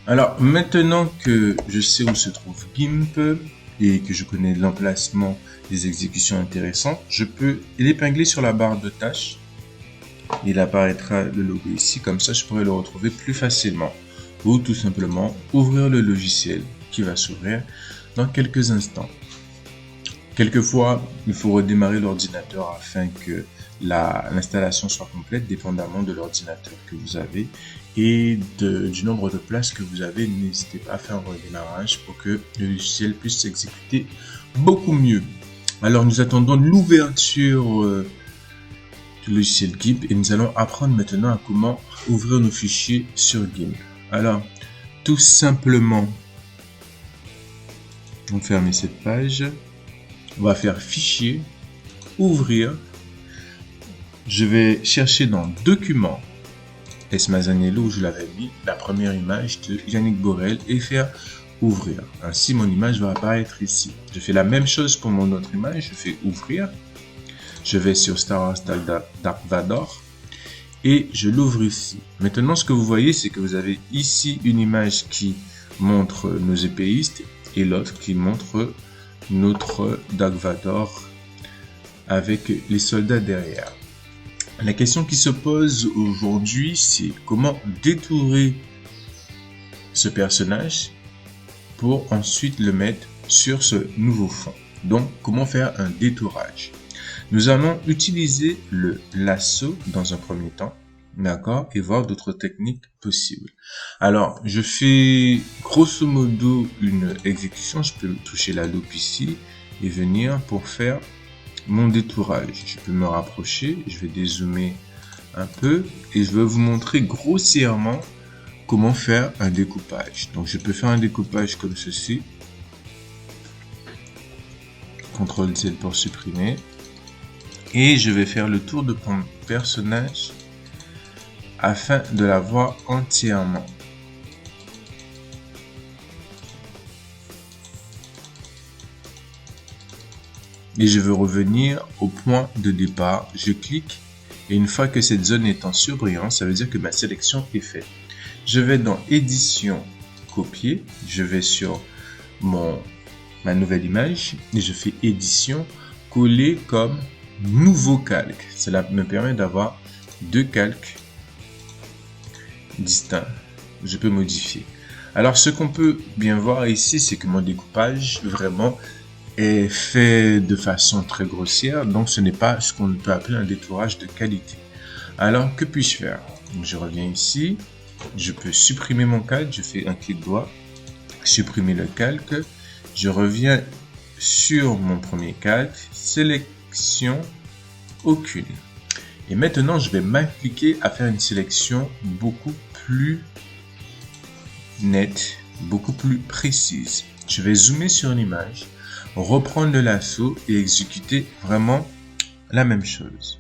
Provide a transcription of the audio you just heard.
Alors, maintenant que je sais où se trouve GIMP et que je connais l'emplacement des exécutions intéressantes, je peux l'épingler sur la barre de tâches. Il apparaîtra le logo ici, comme ça je pourrai le retrouver plus facilement. Ou tout simplement ouvrir le logiciel qui va s'ouvrir dans quelques instants. Quelquefois, il faut redémarrer l'ordinateur afin que l'installation soit complète, dépendamment de l'ordinateur que vous avez et du nombre de places que vous avez. N'hésitez pas à faire un redémarrage pour que le logiciel puisse s'exécuter beaucoup mieux. Alors, nous attendons l'ouverture du logiciel GIMP et nous allons apprendre maintenant à comment ouvrir nos fichiers sur GIMP. Alors, tout simplement, on va fermer cette page. On va faire fichier, ouvrir. Je vais chercher dans documents, S. Mazzanello, où je l'avais mis, la première image de Yannick Borel et faire ouvrir. Ainsi, mon image va apparaître ici. Je fais la même chose pour mon autre image. Je fais ouvrir. Je vais sur Star Wars Dark Vador et je l'ouvre ici. Maintenant, ce que vous voyez, c'est que vous avez ici une image qui montre nos épéistes et l'autre qui montre notre Dark Vador avec les soldats derrière. La question qui se pose aujourd'hui, c'est comment détourer ce personnage pour ensuite le mettre sur ce nouveau fond. Donc, comment faire un détourage? Nous allons utiliser le lasso dans un premier temps, d'accord, et voir d'autres techniques possibles. Alors, je fais grosso modo une exécution. Je peux toucher la loupe ici et venir pour faire mon détourage. Je peux me rapprocher, je vais dézoomer un peu et je vais vous montrer grossièrement comment faire un découpage. Donc, je peux faire un découpage comme ceci. CTRL-Z pour supprimer. Et je vais faire le tour de mon personnage afin de la voir entièrement. Et je veux revenir au point de départ. Je clique et une fois que cette zone est en surbrillance, ça veut dire que ma sélection est faite. Je vais dans édition, copier. Je vais sur ma nouvelle image et je fais édition, coller comme nouveau calque. Cela me permet d'avoir deux calques distincts. Je peux modifier. Alors, ce qu'on peut bien voir ici, c'est que mon découpage vraiment est fait de façon très grossière. Donc, ce n'est pas ce qu'on peut appeler un détourage de qualité. Alors, que puis-je faire? Je reviens ici. Je peux supprimer mon calque. Je fais un clic droit. Supprimer le calque. Je reviens sur mon premier calque. Sélection aucune. Et maintenant, je vais m'appliquer à faire une sélection beaucoup plus nette, beaucoup plus précise. Je vais zoomer sur l'image, reprendre le lasso et exécuter vraiment la même chose.